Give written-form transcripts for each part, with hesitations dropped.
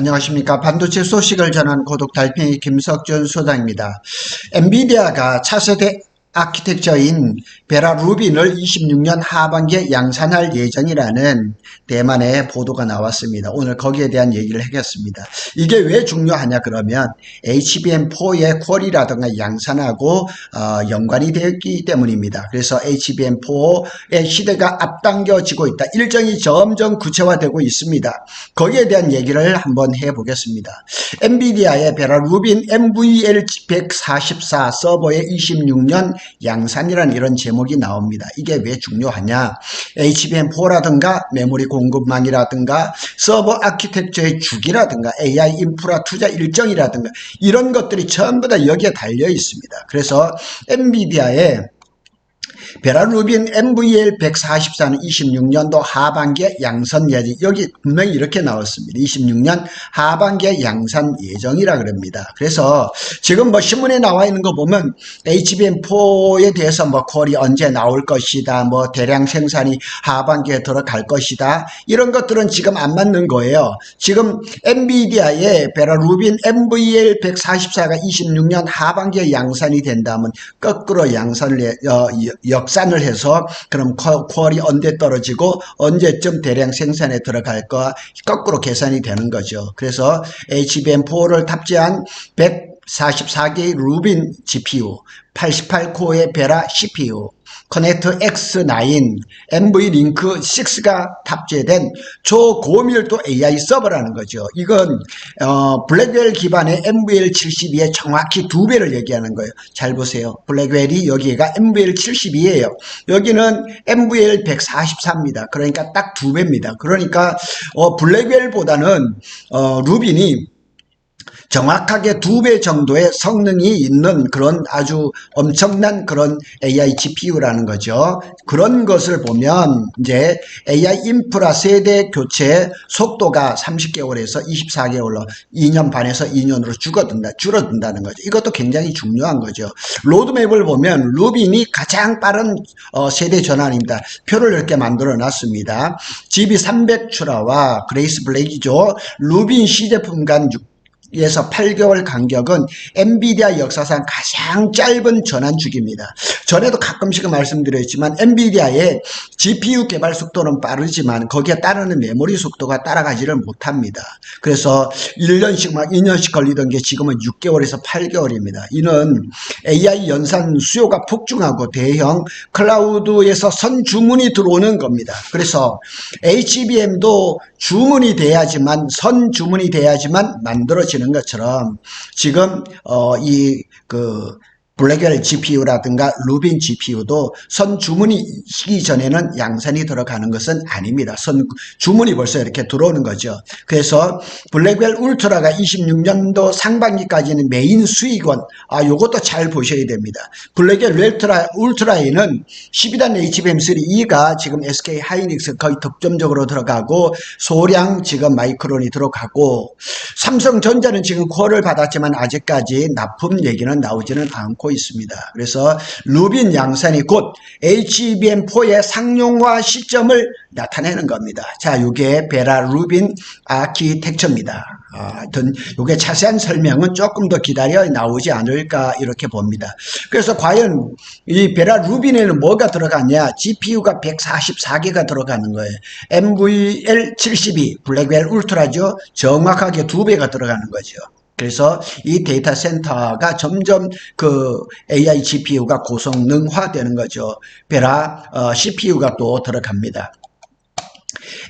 안녕하십니까. 반도체 소식을 전한 고독 달팽이 김석준 소장입니다. 엔비디아가 차세대 아키텍처인 베라 루빈을 26년 하반기에 양산할 예정이라는 대만의 보도가 나왔습니다. 오늘 거기에 대한 얘기를 하겠습니다. 이게 왜 중요하냐 그러면 HBM4의 퀄이라든가 양산하고 연관이 되었기 때문입니다. 그래서 HBM4의 시대가 앞당겨지고 있다. 일정이 점점 구체화되고 있습니다. 거기에 대한 얘기를 한번 해보겠습니다. 엔비디아의 베라 루빈 NVL144 서버의 26년 양산이라는 이런 제목이 나옵니다. 이게 왜 중요하냐? HBM4라든가 메모리 공급망이라든가 서버 아키텍처의 주기라든가 AI 인프라 투자 일정이라든가 이런 것들이 전부 다 여기에 달려 있습니다. 그래서 엔비디아의 베라 루빈 NVL144는 26년도 하반기에 양산 예정, 여기 분명히 이렇게 나왔습니다. 26년 하반기에 양산 예정이라 그럽니다. 그래서 지금 뭐 신문에 나와 있는 거 보면 HBM4에 대해서 뭐 퀄이 언제 나올 것이다, 뭐 대량 생산이 하반기에 들어갈 것이다, 이런 것들은 지금 안 맞는 거예요. 지금 엔비디아의 베라 루빈 NVL144가 26년 하반기에 양산이 된다면 거꾸로 양산을 역산을 해서 그럼 퀄이 언제 떨어지고 언제쯤 대량 생산에 들어갈까 거꾸로 계산이 되는 거죠. 그래서 HBM4를 탑재한 144개의 루빈 GPU, 88코어의 베라 CPU, 커넥터 X9, NVLink 6가 탑재된 초고밀도 AI 서버라는 거죠. 이건 블랙웰 기반의 NVL72의 정확히 2배를 얘기하는 거예요. 잘 보세요. 블랙웰이 여기가 NVL72예요. 여기는 NVL144입니다. 그러니까 딱 2배입니다. 그러니까 블랙웰보다는 루빈이 정확하게 2배 정도의 성능이 있는 그런 아주 엄청난 그런 AI GPU라는 거죠. 그런 것을 보면 이제 AI 인프라 세대 교체 속도가 30개월에서 24개월로 2년 반에서 2년으로 줄어든다는 거죠. 이것도 굉장히 중요한 거죠. 로드맵을 보면 루빈이 가장 빠른 세대 전환입니다. 표를 이렇게 만들어 놨습니다. GB300 출하와 그레이스 블랙이죠. 루빈 시제품 간 에서 8개월 간격은 엔비디아 역사상 가장 짧은 전환 주기입니다. 전에도 가끔씩 말씀드렸지만 엔비디아의 GPU 개발 속도는 빠르지만 거기에 따르는 메모리 속도가 따라가지를 못합니다. 그래서 1년씩 막 2년씩 걸리던 게 지금은 6개월에서 8개월입니다. 이는 AI 연산 수요가 폭증하고 대형 클라우드에서 선주문이 들어오는 겁니다. 그래서 HBM도 주문이 돼야지만 선주문이 돼야지만 만들어지는 것처럼 지금 블랙웰 GPU라든가 루빈 GPU도 선주문이 시기 전에는 양산이 들어가는 것은 아닙니다. 선주문이 벌써 이렇게 들어오는 거죠. 그래서 블랙웰 울트라가 26년도 상반기까지는 메인 수익원, 요것도 잘 보셔야 됩니다. 블랙웰 울트라에는 12단 HBM3E가 지금 SK 하이닉스 거의 득점적으로 들어가고 소량 지금 마이크론이 들어가고 삼성전자는 지금 콜을 받았지만 아직까지 납품 얘기는 나오지는 않고 있습니다. 그래서 루빈 양산이 곧 HBM4의 상용화 시점을 나타내는 겁니다. 자, 이게 베라 루빈 아키텍처입니다. 하여튼 이게 자세한 설명은 조금 더 기다려 나오지 않을까 이렇게 봅니다. 그래서 과연 이 베라 루빈에는 뭐가 들어갔냐? GPU가 144개가 들어가는 거예요. NVL72 블랙웰 울트라죠. 정확하게 2배가 들어가는 거죠. 그래서 이 데이터 센터가 점점 그 AI GPU가 고성능화 되는 거죠. 베라 CPU가 또 들어갑니다.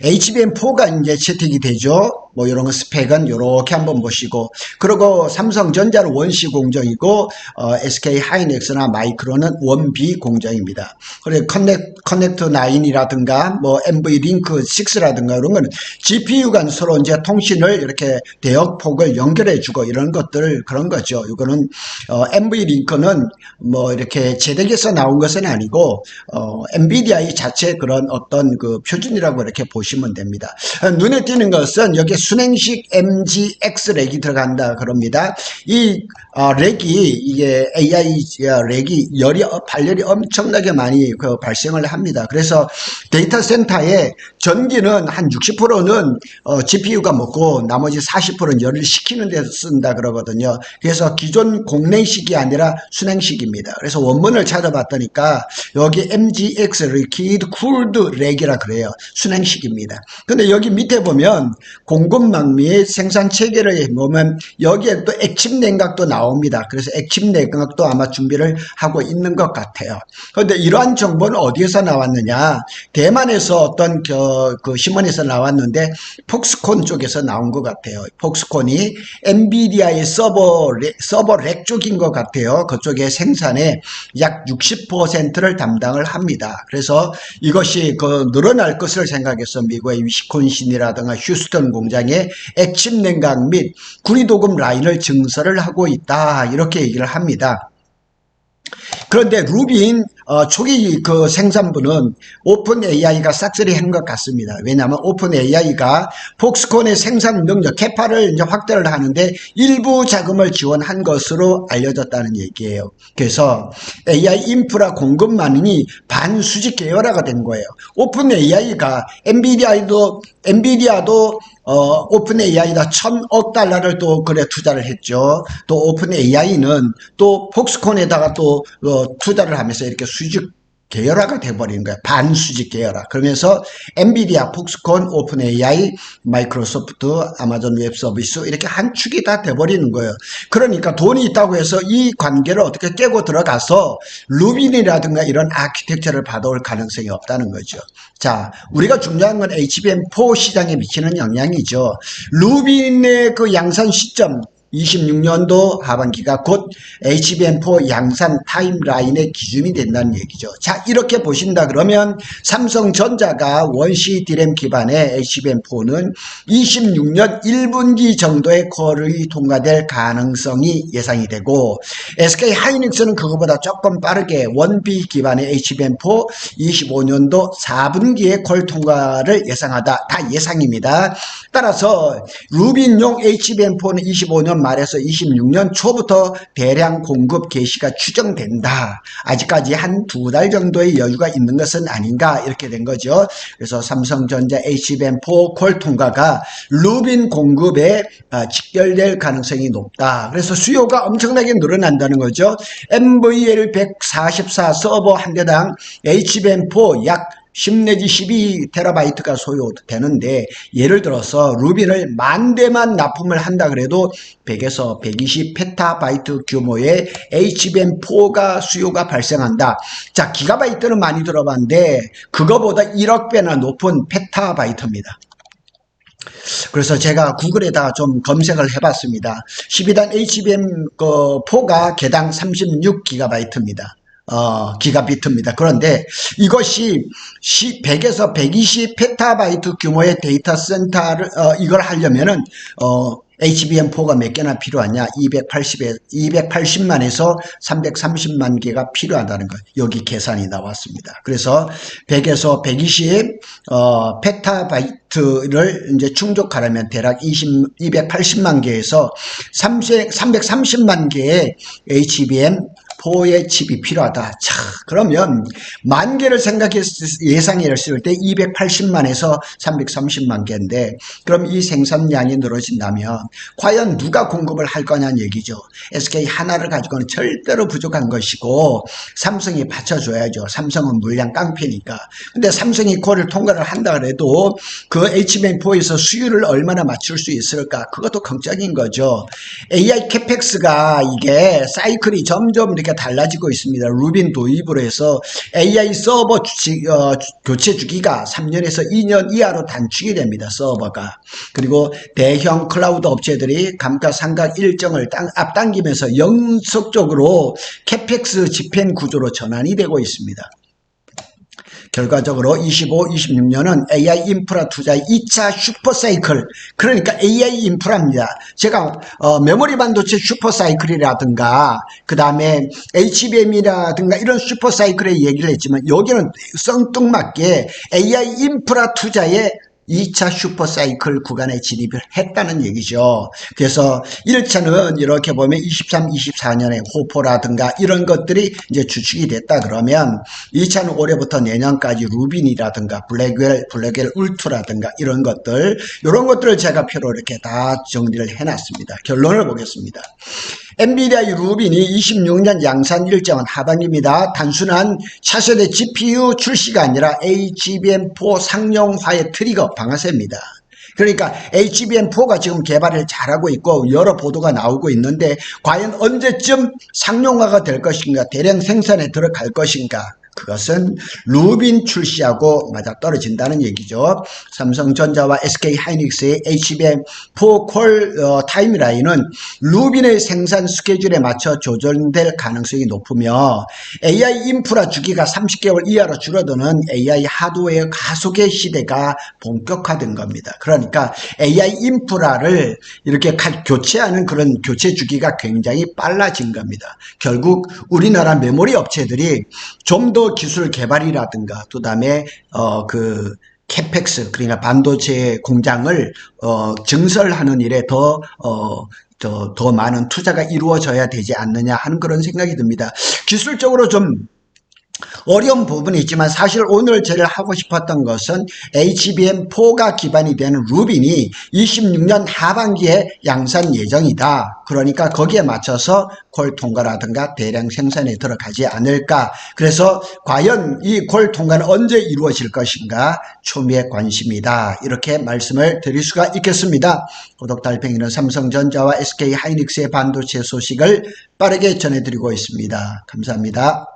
HBM4가 이제 채택이 되죠. 뭐 이런 거 스펙은 이렇게 한번 보시고, 그리고 삼성전자는 원C 공정이고 SK 하이닉스나 마이크론은 원B 공정입니다. 그리고 커넥터 9이라든가 뭐 NVLink 6라든가 이런 거는 GPU 간 서로 이제 통신을 이렇게 대역폭을 연결해 주고 이런 것들 그런 거죠. 이거는 NVLink는 뭐 이렇게 제작에서 나온 것은 아니고 엔비디아의 자체 그런 어떤 그 표준이라고 이렇게 보시면 됩니다. 눈에 띄는 것은 여기 순행식 MGX 렉이 들어간다 그럽니다. 이 렉이 이게 AI 렉이 발열이 엄청나게 많이 발생을 합니다. 그래서 데이터 센터에 전기는 한 60%는 GPU가 먹고 나머지 40%는 열을 식히는 데 쓴다 그러거든요. 그래서 기존 공랭식이 아니라 순행식입니다. 그래서 원문을 찾아봤더니까 여기 MGX Liquid Cooled Rac이라 그래요. 순행식입니다. 근데 여기 밑에 보면 공급망 및 생산 체계를 보면 여기에 또 액침 냉각도 나옵니다. 그래서 액침 냉각도 아마 준비를 하고 있는 것 같아요. 그런데 이러한 정보는 어디에서 나왔느냐? 대만에서 어떤 그 신문에서 나왔는데 폭스콘 쪽에서 나온 것 같아요. 폭스콘이 엔비디아의 서버 렉 쪽인 것 같아요. 그쪽의 생산의 약 60%를 담당을 합니다. 그래서 이것이 늘어날 것을 생각해서 미국의 위스콘신이라든가 휴스턴 공장에 액침 냉각 및 구리도금 라인을 증설을 하고 있다. 이렇게 얘기를 합니다. 그런데 루빈 초기 그 생산부는 오픈 AI가 싹쓸이 한 것 같습니다. 왜냐하면 오픈 AI가 폭스콘의 생산 능력, 캐파를 이제 확대를 하는데 일부 자금을 지원한 것으로 알려졌다는 얘기예요. 그래서 AI 인프라 공급망이 반수직 계열화가 된 거예요. 오픈 AI가 엔비디아도 오픈 AI다 1,000억 달러를 또 그래 투자를 했죠. 또 오픈 AI는 또 폭스콘에다가 또 투자를 하면서 이렇게 수직 계열화가 돼버리는 거야. 반수직 계열화. 그러면서 엔비디아, 폭스콘, 오픈 AI, 마이크로소프트, 아마존 웹 서비스 이렇게 한 축이 다 돼버리는 거예요. 그러니까 돈이 있다고 해서 이 관계를 어떻게 깨고 들어가서 루빈이라든가 이런 아키텍처를 받아올 가능성이 없다는 거죠. 자, 우리가 중요한 건 HBM4 시장에 미치는 영향이죠. 루빈의 그 양산 시점 26년도 하반기가 곧 HBM4 양산 타임라인의 기준이 된다는 얘기죠. 자, 이렇게 보신다 그러면 삼성전자가 원시 디램 기반의 HBM4는 26년 1분기 정도의 콜이 통과될 가능성이 예상이 되고 SK 하이닉스는 그것보다 조금 빠르게 원비 기반의 HBM4 25년도 4분기에 콜 통과를 예상하다. 다 예상입니다. 따라서 루빈용 HBM4는 25년 말에서 26년 초부터 대량 공급 개시가 추정된다. 아직까지 한 2달 정도의 여유가 있는 것은 아닌가 이렇게 된 거죠. 그래서 삼성전자 HBM4 콜 통과가 루빈 공급에 직결될 가능성이 높다. 그래서 수요가 엄청나게 늘어난다는 거죠. NVL144 서버 한 대당 HBM4 약 10 내지 12TB가 소요되는데 예를 들어서 루빈을 10,000대만 납품을 한다 그래도 100에서 120PB 규모의 HBM4가 수요가 발생한다. 자, 기가바이트는 많이 들어봤는데 그거보다 1억 배나 높은 페타바이트입니다. 그래서 제가 구글에다가 좀 검색을 해봤습니다. 12단 HBM4가 개당 36GB입니다. 기가비트입니다. 그런데 이것이 100에서 120PB 규모의 데이터 센터를 이걸 하려면은 HBM4가 몇 개나 필요하냐? 280만에서 330만 개가 필요하다는 거예요. 여기 계산이 나왔습니다. 그래서 100에서 120 페타바이트를 이제 충족하려면 대략 280만 개에서 330만 개의 HBM4의 칩이 필요하다. 자, 그러면 10,000개를 예상했을 때 280만에서 330만 개인데 그럼 이 생산량이 늘어진다면 과연 누가 공급을 할 거냐는 얘기죠. SK 하나를 가지고는 절대로 부족한 것이고 삼성이 받쳐줘야죠. 삼성은 물량 깡패니까. 근데 삼성이 콜을 통과를 한다 그래도 그 HBM4에서 수율을 얼마나 맞출 수 있을까? 그것도 걱정인 거죠. AI 캐펙스가 이게 사이클이 점점 이렇게 달라지고 있습니다. 루빈 도입으로 해서 AI 서버 교체 주기가 3년에서 2년 이하로 단축이 됩니다. 서버가. 그리고 대형 클라우드 업체들이 감가상각 일정을 앞당기면서 연속적으로 캐펙스 집행 구조로 전환이 되고 있습니다. 결과적으로 25, 26년은 AI 인프라 투자의 2차 슈퍼사이클, 그러니까 AI 인프라입니다. 제가 메모리 반도체 슈퍼사이클이라든가 그 다음에 HBM이라든가 이런 슈퍼사이클의 얘기를 했지만 여기는 생뚱맞게 AI 인프라 투자의 2차 슈퍼사이클 구간에 진입을 했다는 얘기죠. 그래서 1차는 이렇게 보면 23, 24년에 호포라든가 이런 것들이 이제 주축이 됐다 그러면 2차는 올해부터 내년까지 루빈이라든가 블랙웰 울트라든가 이런 것들, 이런 것들을 제가 표로 이렇게 다 정리를 해놨습니다. 결론을 보겠습니다. 엔비디아의 루빈이 26년 양산 일정은 하반기입니다. 단순한 차세대 GPU 출시가 아니라 HBM4 상용화의 트리거 방아쇠입니다. 그러니까 HBM4가 지금 개발을 잘하고 있고 여러 보도가 나오고 있는데 과연 언제쯤 상용화가 될 것인가, 대량 생산에 들어갈 것인가, 그것은 루빈 출시하고 맞아떨어진다는 얘기죠. 삼성전자와 SK하이닉스의 HBM4 콜 타임라인은 루빈의 생산 스케줄에 맞춰 조정될 가능성이 높으며 AI 인프라 주기가 30개월 이하로 줄어드는 AI 하드웨어 가속의 시대가 본격화된 겁니다. 그러니까 AI 인프라를 이렇게 교체하는 그런 교체 주기가 굉장히 빨라진 겁니다. 결국 우리나라 메모리 업체들이 좀 더 기술 개발이라든가 또 다음에 그 캐펙스, 그러니까 반도체 공장을 증설하는 일에 더 많은 투자가 이루어져야 되지 않느냐 하는 그런 생각이 듭니다. 기술적으로 좀 어려운 부분이 있지만 사실 오늘 제일 하고 싶었던 것은 HBM4가 기반이 되는 루빈이 26년 하반기에 양산 예정이다. 그러니까 거기에 맞춰서 콜 통과라든가 대량 생산에 들어가지 않을까. 그래서 과연 이 콜 통과는 언제 이루어질 것인가 초미의 관심이다. 이렇게 말씀을 드릴 수가 있겠습니다. 구독 달팽이는 삼성전자와 SK하이닉스의 반도체 소식을 빠르게 전해드리고 있습니다. 감사합니다.